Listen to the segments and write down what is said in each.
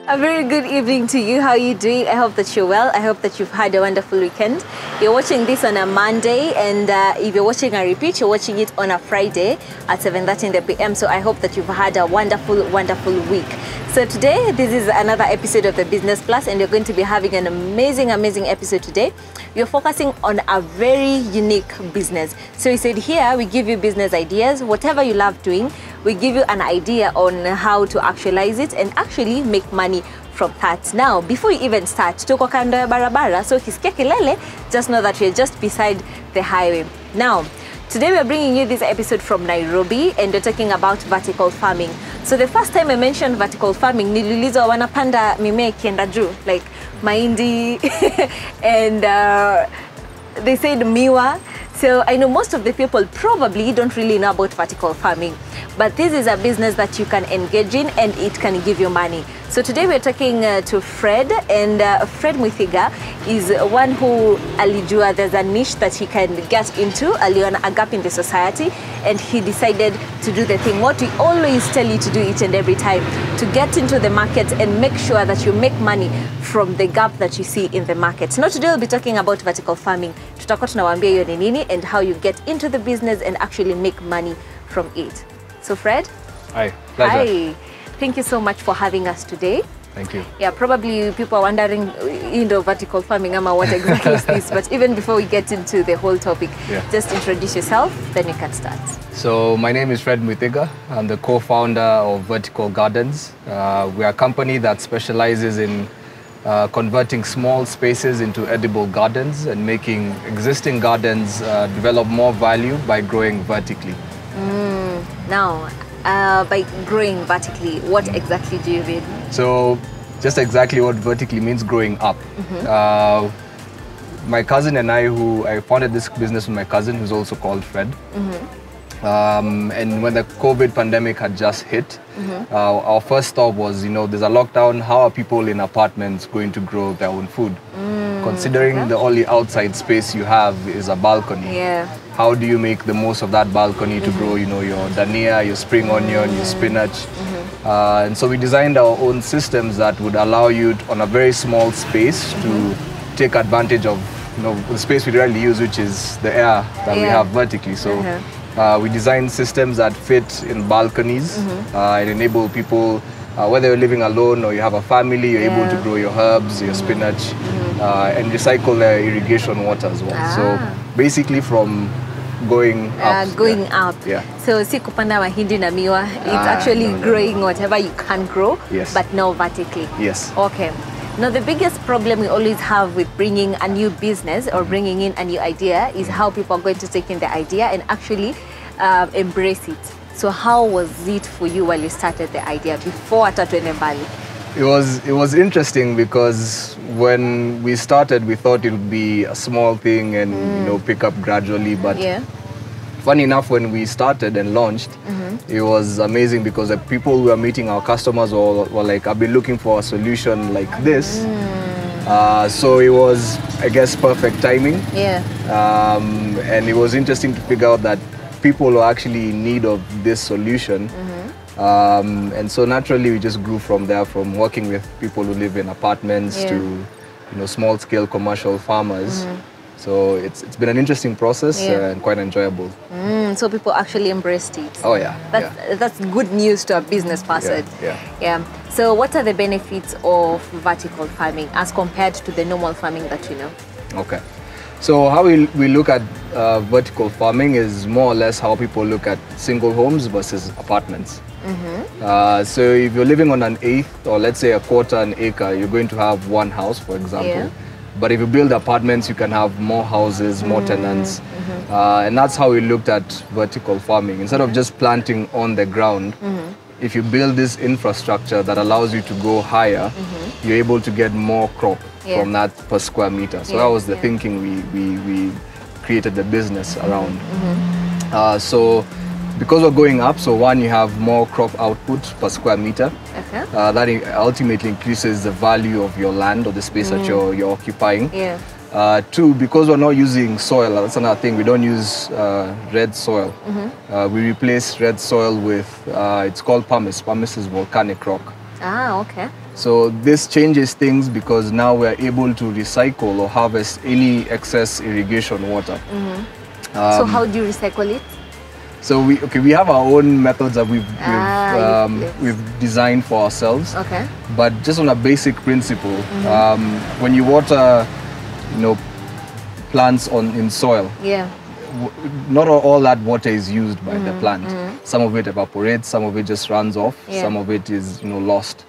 A very good evening to you. How are you doing? I hope that you're well. I hope that you've had a wonderful weekend. You're watching this on a Monday, and if you're watching a repeat, you're watching it on a Friday at 7:30 in the PM. So I hope that you've had a wonderful, wonderful week. So today, this is another episode of the Business Plus, and you're going to be having an amazing, amazing episode today. We're focusing on a very unique business. So we said here, we give you business ideas, whatever you love doing, we give you an idea on how to actualize it and actually make money from that. Now, before you even start, tuko kando ya barabara, so ukisikia kelele, just know that we're just beside the highway. Now, today we're bringing you this episode from Nairobi, and we're talking about vertical farming. So the first time I mentioned vertical farming, niliulizwa wanapanda mimea ikienda juu, like mahindi, and they said miwa. So I know most of the people probably don't really know about vertical farming, but this is a business that you can engage in and it can give you money. So today we're talking to Fred, and Fred Mwithiga is one who alijua there's a niche that he can get into, aliona a gap in the society, and he decided to do the thing. What we always tell you to do each and every time, to get into the market and make sure that you make money from the gap that you see in the market. Now today we'll be talking about vertical farming. Tutakuwa tunawaambia hiyo ni nini and how you get into the business and actually make money from it. So Fred? Hi, pleasure. Hi. Thank you so much for having us today. Thank you. Yeah, probably people are wondering, vertical farming, what exactly is this? But even before we get into the whole topic, just introduce yourself, then you can start. So my name is Fred Mwithiga. I'm the co-founder of Vertical Gardens. We are a company that specializes in converting small spaces into edible gardens and making existing gardens develop more value by growing vertically. Now, by growing vertically, what exactly do you mean? So, just exactly what vertically means, growing up. My cousin and I founded this business with my cousin, who's also called Fred. And when the COVID pandemic had just hit, our first thought was, there's a lockdown, how are people in apartments going to grow their own food? Considering the only outside space you have is a balcony. How do you make the most of that balcony to grow, your dania, your spring onion, your spinach? And so we designed our own systems that would allow you on a very small space to take advantage of, the space we rarely use, which is the air that we have vertically. So we designed systems that fit in balconies and enable people, whether you're living alone or you have a family, you're able to grow your herbs, your spinach, and recycle the irrigation water as well. So basically from going up. So si kupanda mahindi na miwa, it's actually growing whatever you can grow, but no vertically. Okay. Now the biggest problem we always have with bringing a new business or bringing in a new idea is how people are going to take in the idea and actually embrace it. So how was it for you while you started the idea before Atatuende Mbali? It was interesting because when we started, we thought it would be a small thing and pick up gradually. But funny enough, when we started and launched, it was amazing because the people who were meeting, our customers, were like, "I've been looking for a solution like this." So it was, I guess, perfect timing. And it was interesting to figure out that people are actually in need of this solution. And so naturally we just grew from there, from working with people who live in apartments to small-scale commercial farmers. So it's been an interesting process and quite enjoyable. So people actually embraced it. Oh yeah. That's good news to a business person. So what are the benefits of vertical farming as compared to the normal farming that you know? Okay. So how we look at vertical farming is more or less how people look at single homes versus apartments. So if you're living on an eighth or let's say a quarter an acre, you're going to have one house, for example. But if you build apartments, you can have more houses, more tenants. And that's how we looked at vertical farming. Instead of just planting on the ground, if you build this infrastructure that allows you to go higher, you're able to get more crop from that per square meter. So that was the thinking we created the business around. So because we're going up, so one, you have more crop output per square meter. That ultimately increases the value of your land or the space that you're occupying. Two, because we're not using soil, that's another thing, we don't use red soil. We replace red soil with, it's called pumice. Pumice is volcanic rock. Ah, okay. So this changes things because now we're able to recycle or harvest any excess irrigation water. So how do you recycle it? So we have our own methods that yes. we've designed for ourselves. Okay. But just on a basic principle, when you water, plants in soil, Yeah. not all that water is used by the plant. Some of it evaporates, some of it just runs off, Yeah. some of it is lost.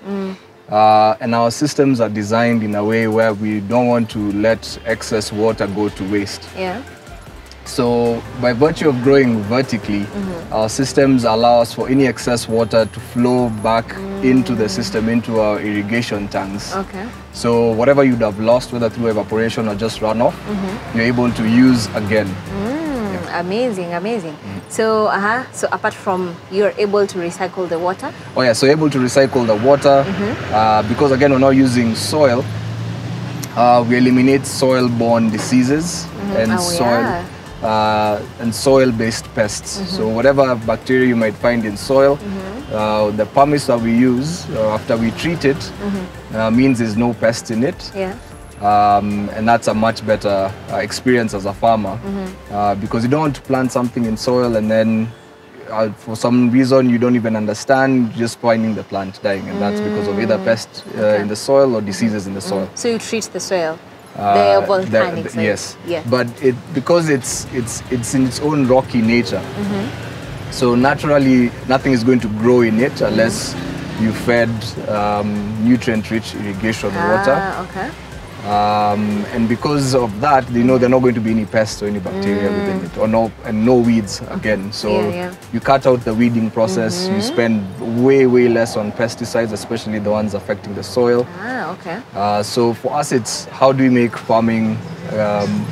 And our systems are designed in a way where we don't want to let excess water go to waste. Yeah. So by virtue of growing vertically, our systems allow us for any excess water to flow back into the system, into our irrigation tanks. Okay. So whatever you'd have lost, whether through evaporation or just runoff, you're able to use again. Amazing, amazing. So, so apart from you're able to recycle the water? Oh yeah, so you're able to recycle the water because again, we're not using soil. We eliminate soil-borne diseases and soil-based pests. So whatever bacteria you might find in soil, the pumice that we use after we treat it means there's no pests in it. Yeah. And that's a much better experience as a farmer because you don't want to plant something in soil and then for some reason you don't even understand, just finding the plant dying, and that's because of either pests in the soil or diseases in the soil. So you treat the soil? They are volcanic. Yes, yeah. But because it's in its own rocky nature, so naturally nothing is going to grow in it unless you fed nutrient-rich irrigation water. Okay. And because of that, they're not going to be any pests or any bacteria within it, or no weeds again. So you cut out the weeding process. You spend way less on pesticides, especially the ones affecting the soil. Okay. So for us, it's how do we make farming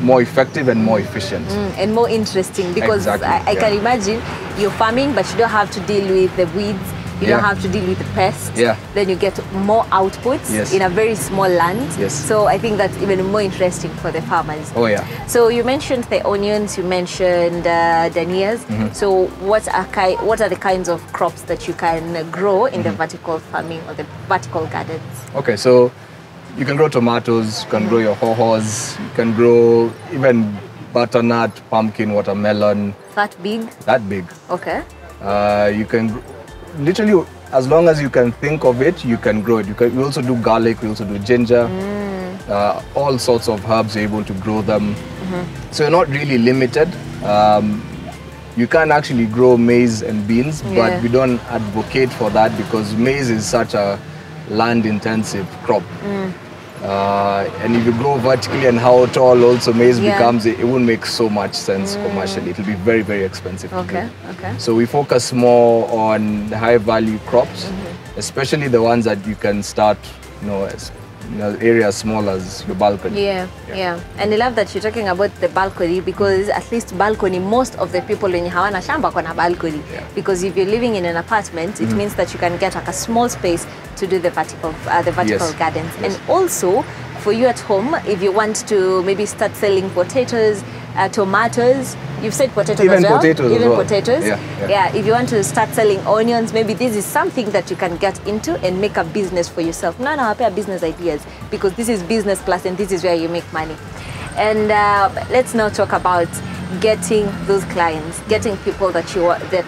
more effective and more efficient and more interesting, because I can imagine you're farming, but you don't have to deal with the weeds. You don't have to deal with the pests. Then you get more outputs in a very small land. So I think that's even more interesting for the farmers. Oh yeah. So you mentioned the onions, you mentioned dahlias. So what are the kinds of crops that you can grow in the vertical farming or the vertical gardens? Okay, so you can grow tomatoes, you can grow your ho-hos, you can grow even butternut, pumpkin, watermelon. That big? That big. Okay. You can literally, as long as you can think of it, you can grow it. We also do garlic, we also do ginger, all sorts of herbs, you're able to grow them. So you're not really limited. You can actually grow maize and beans, but we don't advocate for that because maize is such a land-intensive crop. And if you grow vertically and how tall also maize becomes, it won't make so much sense commercially. It'll be very expensive to do. So we focus more on the high value crops, especially the ones that you can start, as areas small as your balcony. And I love that you're talking about the balcony, because at least balcony, most of the people in Hawana Shamba on a balcony. Because if you're living in an apartment, it means that you can get like a small space to do the vertical gardens. And also for you at home, if you want to maybe start selling potatoes, tomatoes, you've said potatoes as well. Even potatoes. If you want to start selling onions, maybe this is something that you can get into and make a business for yourself. No, I pair business ideas, because this is business class and this is where you make money. And let's now talk about getting those clients, getting people that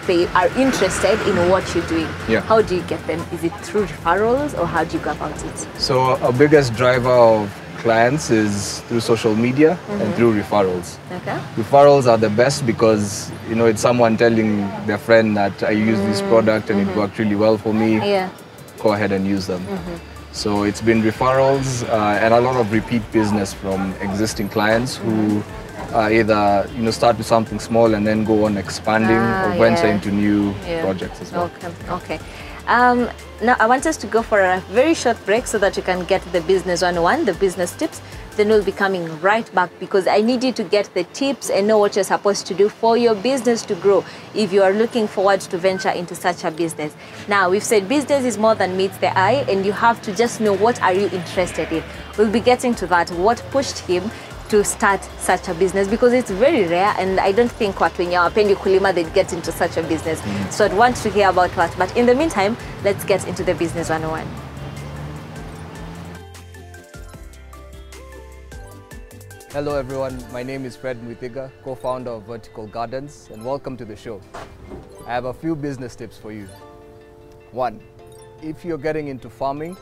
they are interested in what you're doing. How do you get them? Is it through referrals, or how do you go about it? So our biggest driver of clients is through social media and through referrals. Referrals are the best because it's someone telling their friend that I use this product and it worked really well for me. Go ahead and use them. So it's been referrals and a lot of repeat business from existing clients who either start with something small and then go on expanding or venture into new projects as well. Okay. Now I want us to go for a very short break so that you can get the business 101, the business tips. Then we'll be coming right back, because I need you to get the tips and know what you're supposed to do for your business to grow if you are looking forward to venture into such a business. Now, we've said business is more than meets the eye, and you have to just know what are you interested in. We'll be getting to that, what pushed him to start such a business, because it's very rare, and I don't think watu wenye wapendi kulima they'd get into such a business. So I'd want to hear about that. But in the meantime, let's get into the business 101. Hello everyone, my name is Fred Mwithiga, co-founder of Vertical Gardens, and welcome to the show. I have a few business tips for you. 1. If you're getting into farming,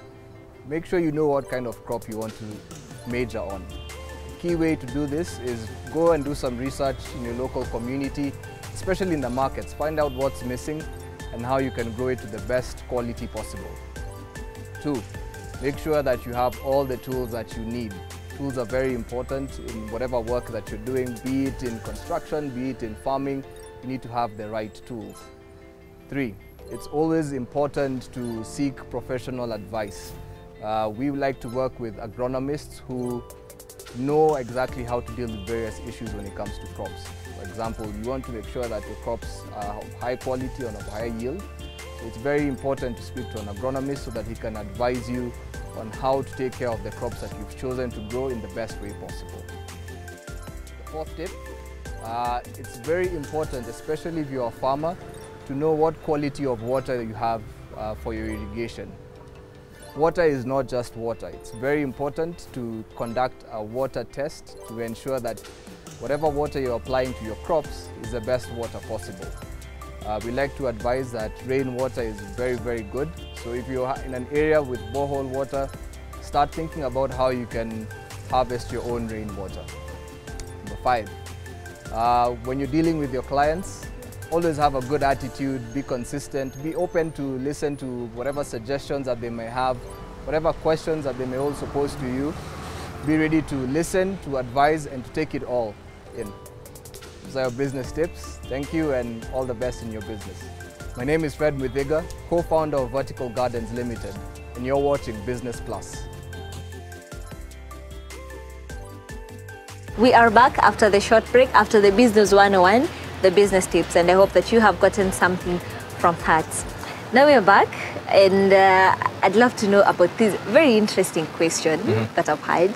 make sure you know what kind of crop you want to major on. Key way to do this is go and do some research in your local community, especially in the markets. Find out what's missing and how you can grow it to the best quality possible. 2. Make sure that you have all the tools that you need. Tools are very important in whatever work that you're doing, be it in construction, be it in farming. You need to have the right tools. 3. It's always important to seek professional advice. We like to work with agronomists who know exactly how to deal with various issues when it comes to crops. For example, you want to make sure that your crops are of high quality and of high yield. So it's very important to speak to an agronomist so that he can advise you on how to take care of the crops that you've chosen to grow in the best way possible. The 4th tip, it's very important, especially if you're a farmer, to know what quality of water you have for your irrigation. Water is not just water. It's very important to conduct a water test to ensure that whatever water you're applying to your crops is the best water possible. We like to advise that rainwater is very, very good. So if you're in an area with borehole water, start thinking about how you can harvest your own rainwater. Number 5, when you're dealing with your clients, always have a good attitude, be consistent, be open to listen to whatever suggestions that they may have, whatever questions that they may also pose to you. Be ready to listen, to advise, and to take it all in. Those are your business tips. Thank you and all the best in your business. My name is Fred Mwithiga, co-founder of Vertical Gardens Limited, and you're watching Business Plus. We are back after the short break, after the Business 101, the business tips, and I hope that you have gotten something from that. Now we're back, and I'd love to know about this very interesting question that I've had.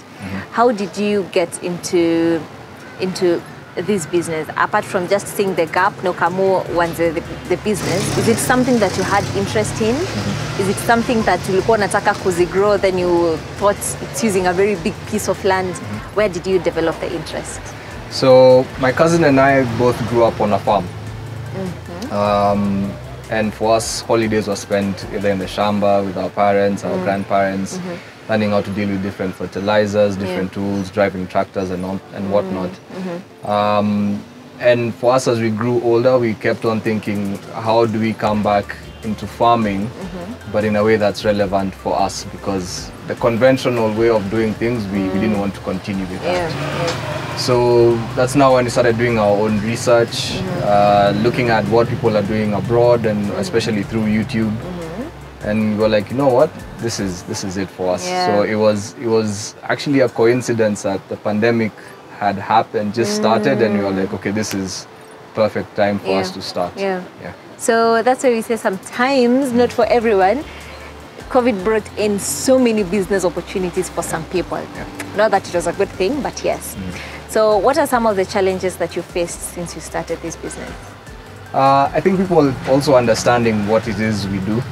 How did you get into this business? Apart from just seeing the gap, no kamo wanze the business, is it something that you had interest in? Is it something that ulikuwa nataka kuzigrow, then you thought it's using a very big piece of land? Where did you develop the interest? So my cousin and I both grew up on a farm. And for us, holidays were spent either in the shamba with our parents, our grandparents, learning how to deal with different fertilizers, different tools, driving tractors and whatnot. And for us, as we grew older, we kept on thinking, how do we come back into farming, but in a way that's relevant for us, because the conventional way of doing things, we didn't want to continue with that. So that's now when we started doing our own research, looking at what people are doing abroad, and especially through YouTube. And we were like, you know what, this is it for us. So it was actually a coincidence that the pandemic had happened, just started, and we were like, okay, this is perfect time for us to start. So that's why we say sometimes, not for everyone, COVID brought in so many business opportunities for some people. Not that it was a good thing, but yes. So what are some of the challenges that you faced since you started this business? I think people also understanding what it is we do.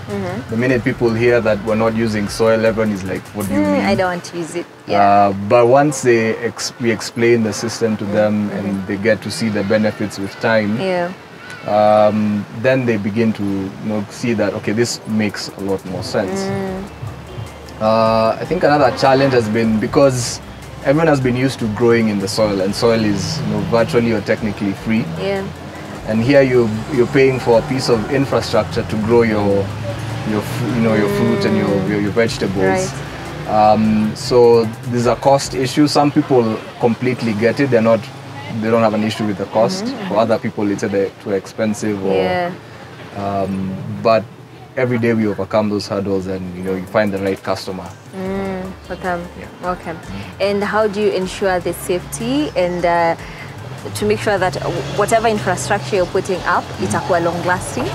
The minute people hear that we're not using soil, everyone is like, what do you mean? I don't want to use it. But once we explain the system to them and they get to see the benefits with time, then they begin to see that, okay, this makes a lot more sense. I think another challenge has been because everyone has been used to growing in the soil, and soil is virtually or technically free. And here you're paying for a piece of infrastructure to grow your fruit and your vegetables. So there's a cost issue. Some people completely get it. They don't have an issue with the cost. For other people, it's either too expensive or. But every day we overcome those hurdles, and you find the right customer. Okay. And how do you ensure the safety and to make sure that whatever infrastructure you're putting up, itakuwa long lasting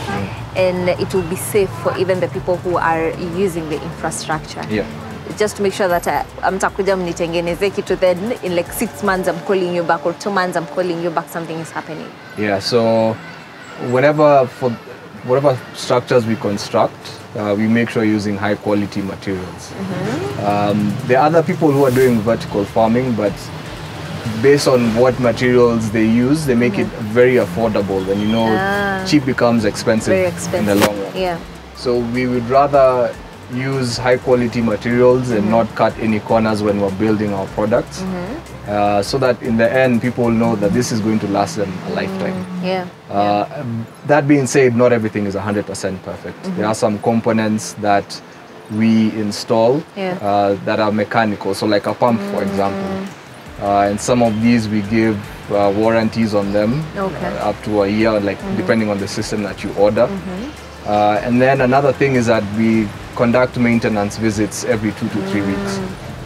and it will be safe for even the people who are using the infrastructure? Just to make sure that mtakuja mnitengeneze kitu, then in like 6 months I'm calling you back, or 2 months I'm calling you back, something is happening. So whatever structures we construct, we make sure using high quality materials. There are other people who are doing vertical farming, but based on what materials they use, they make it very affordable. And you know, cheap becomes expensive, Very expensive. in the long run. Yeah. So we would rather use high quality materials and not cut any corners when we're building our products, so that in the end people know that this is going to last them a lifetime. Yeah. That being said, not everything is 100% perfect. There are some components that we install that are mechanical, so like a pump, for example. And some of these we give warranties on them, up to a year, like depending on the system that you order. And then another thing is that we conduct maintenance visits every 2 to 3 weeks.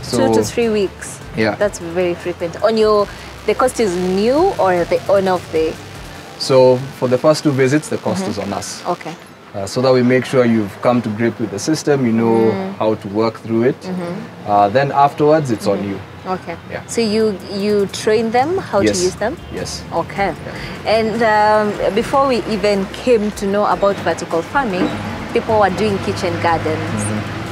So 2 to 3 weeks. Yeah. That's very frequent. The cost is new or the owner of the... So for the first 2 visits, the cost is on us. Okay. So that we make sure you've come to grip with the system, you know how to work through it. Then afterwards, it's on you. Okay. Yeah. So you train them how to use them? Yes. Okay. And before we even came to know about vertical farming, people were doing kitchen gardens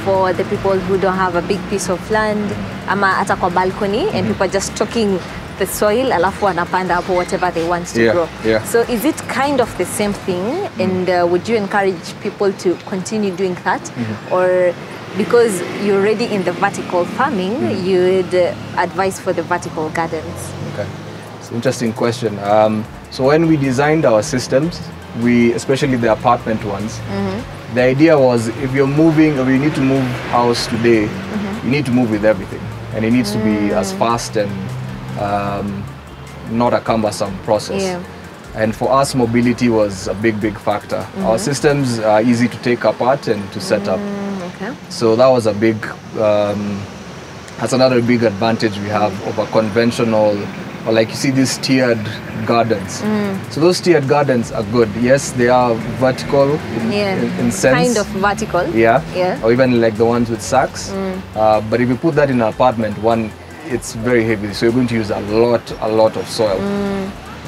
for the people who don't have a big piece of land, ama hata kwa balcony, and people are just stocking the soil, alafu wanapanda hapo whatever they want to grow. Yeah. So is it kind of the same thing? And would you encourage people to continue doing that? Or because you're already in the vertical farming, you'd advise for the vertical gardens? Okay. It's an interesting question. So when we designed our systems, especially the apartment ones, the idea was if you're moving or you need to move house today, you need to move with everything. And it needs to be as fast and not a cumbersome process. Yeah. And for us, mobility was a big factor. Our systems are easy to take apart and to set up. Okay. So that was a big, that's another big advantage we have over conventional, or like you see these tiered gardens. So those tiered gardens are good. Yes, they are vertical in sense. Kind of vertical. Yeah. Or even like the ones with sacks. But if you put that in an apartment, it's very heavy. So you're going to use a lot of soil.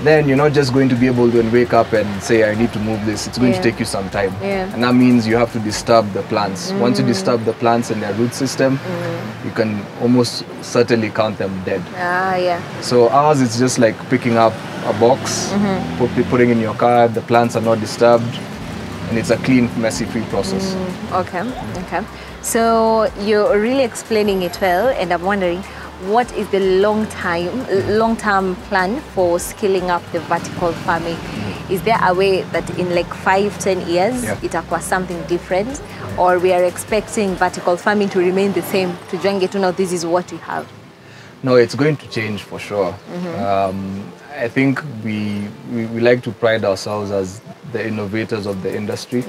Then you're not just going to be able to wake up and say, I need to move this. It's going to take you some time. And that means you have to disturb the plants. Once you disturb the plants and their root system, you can almost certainly count them dead. So ours, it's just like picking up a box, putting in your car, the plants are not disturbed, and it's a clean, messy-free process. Okay. So you're really explaining it well, and I'm wondering, what is the long-term plan for scaling up the vertical farming? Is there a way that in like 5-10 years it will something different, or we are expecting vertical farming to remain the same? To Jwange to know this is what we have. No, it's going to change for sure. I think we like to pride ourselves as the innovators of the industry.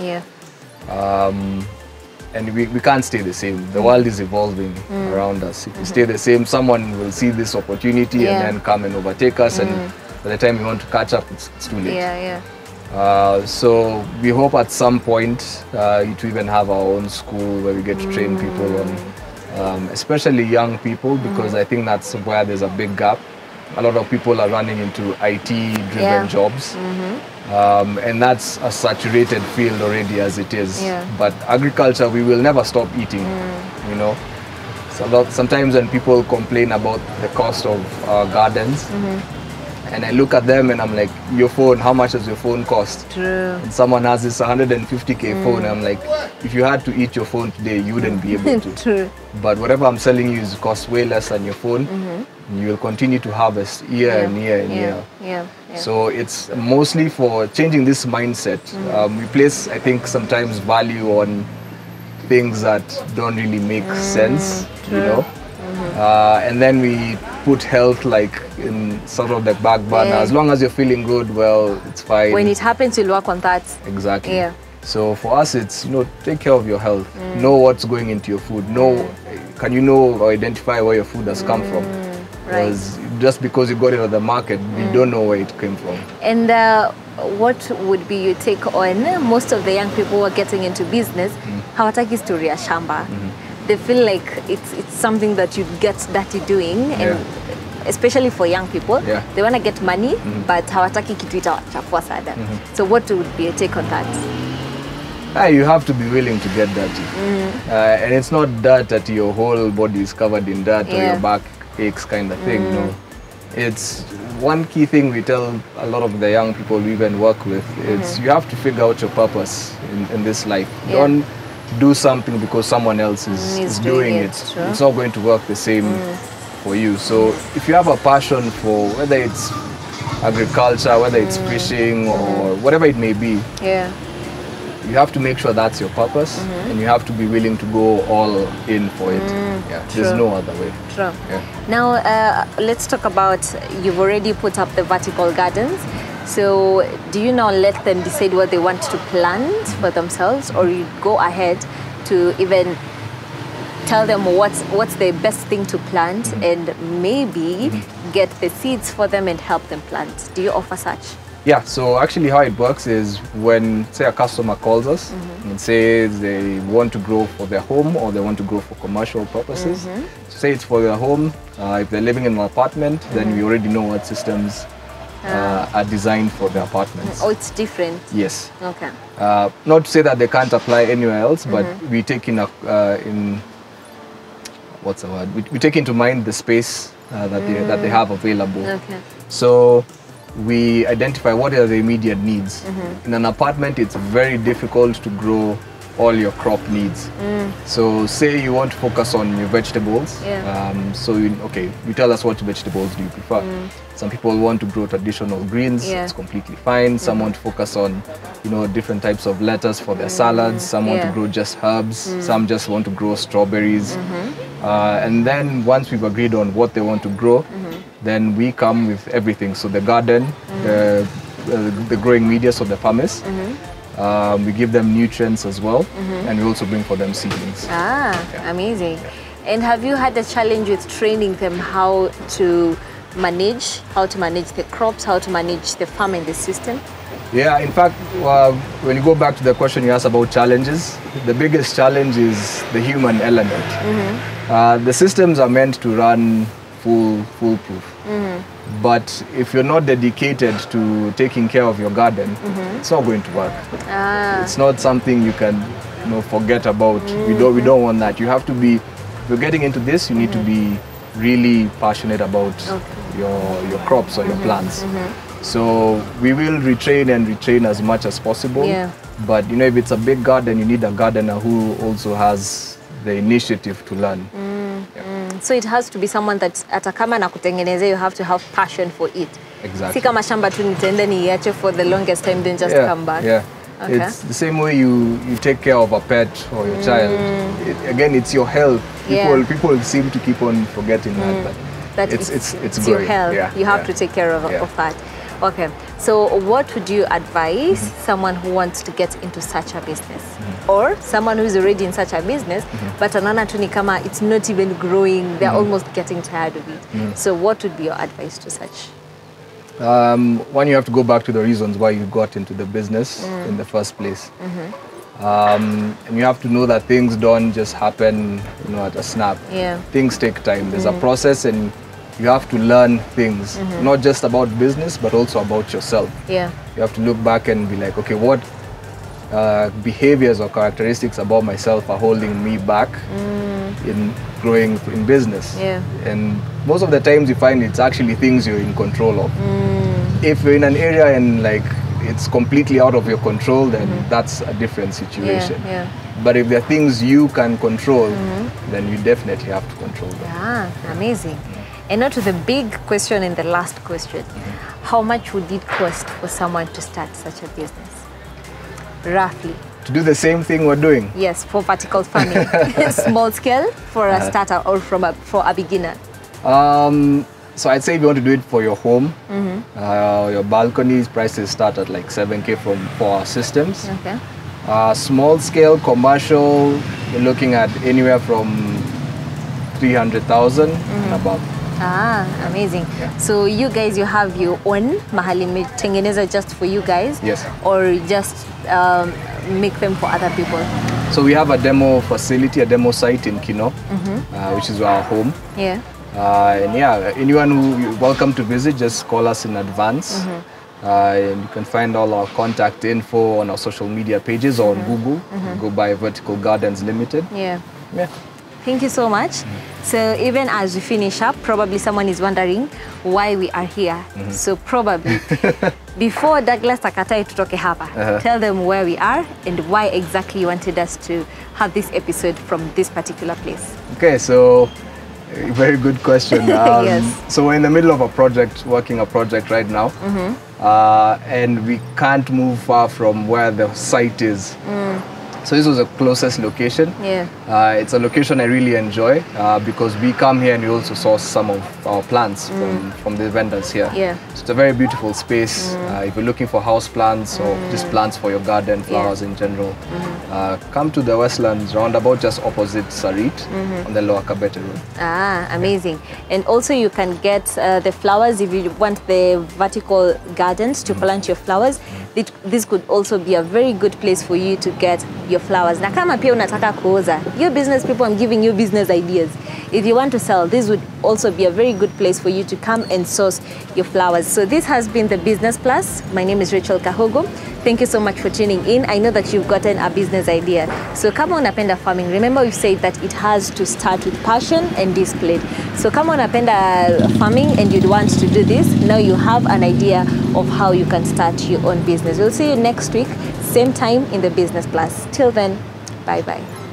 And we can't stay the same. The world is evolving around us. If we stay the same, someone will see this opportunity and then come and overtake us. And by the time we want to catch up, it's too late. So we hope at some point to even have our own school where we get to train people on, especially young people, because I think that's where there's a big gap. A lot of people are running into IT-driven jobs. And that's a saturated field already as it is. But agriculture, we will never stop eating, you know. Sometimes when people complain about the cost of our gardens, and I look at them and I'm like, your phone, how much does your phone cost? True. And someone has this 150K phone, and I'm like, if you had to eat your phone today, you wouldn't be able to. True. But whatever I'm selling you costs way less than your phone. You will continue to harvest year and year and year. So it's mostly for changing this mindset. We place, I think, sometimes value on things that don't really make sense, you know. And then we put health like in sort of the back burner. As long as you're feeling good, well, it's fine. When it happens, you'll work on that. Exactly. So for us, it's, you know, take care of your health. Know what's going into your food. Can you know or identify where your food has come from? Because just because you got it on the market, you don't know where it came from. And what would be your take on most of the young people who are getting into business? Hawataki story ya shamba. They feel like it's something that you get dirty doing, and especially for young people, they want to get money, but hawataki kitu itawachafua sana. So what would be your take on that? You have to be willing to get dirty. And it's not dirt that your whole body is covered in dirt or your back aches kind of thing, no. It's one key thing we tell a lot of the young people we even work with. It's you have to figure out your purpose in this life. Yeah. Don't do something because someone else is doing it. True. It's not going to work the same for you. So if you have a passion for whether it's agriculture, whether it's fishing or whatever it may be, Yeah. you have to make sure that's your purpose, and you have to be willing to go all in for it. Yeah, there's True. no other way. True. Yeah. Now, let's talk about, you've already put up the vertical gardens. So do you now let them decide what they want to plant for themselves, or you go ahead to even tell them what's the best thing to plant and maybe get the seeds for them and help them plant? Do you offer such? Yeah, so actually how it works is when, say, a customer calls us and says they want to grow for their home or they want to grow for commercial purposes. So say it's for their home, if they're living in an apartment, then we already know what systems are designed for the apartments. Oh, it's different. Yes. Okay. Not to say that they can't apply anywhere else, but we take in what's the word? We take into mind the space that they have available. Okay. So we identify what are the immediate needs. In an apartment, it's very difficult to grow all your crop needs. So say you want to focus on your vegetables. Yeah. So you tell us what vegetables do you prefer. Some people want to grow traditional greens. Yeah. It's completely fine. Some want to focus on, different types of lettuce for their salads. Some want to Yeah. grow just herbs. Some just want to grow strawberries. And then once we've agreed on what they want to grow, then we come with everything. So the garden, the growing media, so the pumice. We give them nutrients as well, and we also bring for them seedlings. Amazing. And have you had a challenge with training them how to manage the crops, how to manage the farm and the system? Yeah, in fact, when you go back to the question you asked about challenges, the biggest challenge is the human element. The systems are meant to run foolproof. But if you're not dedicated to taking care of your garden, it's not going to work. It's not something you can forget about. We don't want that. You have to be, if you're getting into this, you need to be really passionate about your crops or your plants. So we will retrain as much as possible. Yeah. But if it's a big garden, you need a gardener who also has the initiative to learn. So it has to be someone that atakama na kutengeneze, you have to have passion for it. Exactly. Si kama shamba tu nitaenda niache for the longest time then just come back. Yeah. Okay. It's the same way you take care of a pet or your child. Again, it's your health. People seem to keep on forgetting that it's your growing. health. Yeah. You have to take care of that. Okay. So what would you advise someone who wants to get into such a business? Or someone who's already in such a business, but anaona tu ni kama it's not even growing, they're almost getting tired of it. So what would be your advice to such? One, you have to go back to the reasons why you got into the business in the first place. And you have to know that things don't just happen at a snap. Yeah. Things take time. There's a process, and you have to learn things, not just about business, but also about yourself. Yeah. You have to look back and be like, okay, what behaviors or characteristics about myself are holding me back in growing in business? Yeah. And most of the times you find it's actually things you're in control of. If you're in an area and it's completely out of your control, then that's a different situation. Yeah. But if there are things you can control, then you definitely have to control them. Amazing. And now to the big question and the last question. How much would it cost for someone to start such a business? Roughly. To do the same thing we're doing? Yes, for vertical farming. Small scale for a starter or for a beginner? So I'd say if you want to do it for your home, your balconies prices start at like 7K for our systems. Okay. Small scale commercial, you're looking at anywhere from 300,000 and above. Amazing. Yeah. So you guys, you have your own mahali mmetengeneza just for you guys? Yes. Or just make them for other people? So we have a demo facility, a demo site in Kino, which is our home. Yeah. Anyone who you're welcome to visit, just call us in advance. And you can find all our contact info on our social media pages or on Google. Go by Vertical Gardens Limited. Yeah. Yeah. Thank you so much. So even as we finish up, probably someone is wondering why we are here. So probably before Douglas Takatai tutoke hapa, tell them where we are and why exactly you wanted us to have this episode from this particular place. Okay, so very good question. Yes. So we're in the middle of a project, working a project right now, and we can't move far from where the site is. So this was the closest location. Yeah. It's a location I really enjoy because we come here and we also source some of our plants from the vendors here. Yeah. So it's a very beautiful space. If you're looking for house plants or just plants for your garden, flowers in general, come to the Westlands roundabout just opposite Sarit on the Lower Kabete Road. Ah, amazing. And also you can get the flowers if you want the vertical gardens to plant your flowers. This could also be a very good place for you to get your flowers. Na kama pia unataka kuuza, your business people, I'm giving you business ideas. If you want to sell, this would also be a very good place for you to come and source your flowers. So this has been the Business Plus. My name is Rachel Kahogo. Thank you so much for tuning in. I know that you've gotten a business idea. So kama unapenda farming, remember we've said that it has to start with passion and discipline. So kama unapenda farming and you'd want to do this, now you have an idea of how you can start your own business. We'll see you next week, same time in the Business Plus. Till then, bye-bye.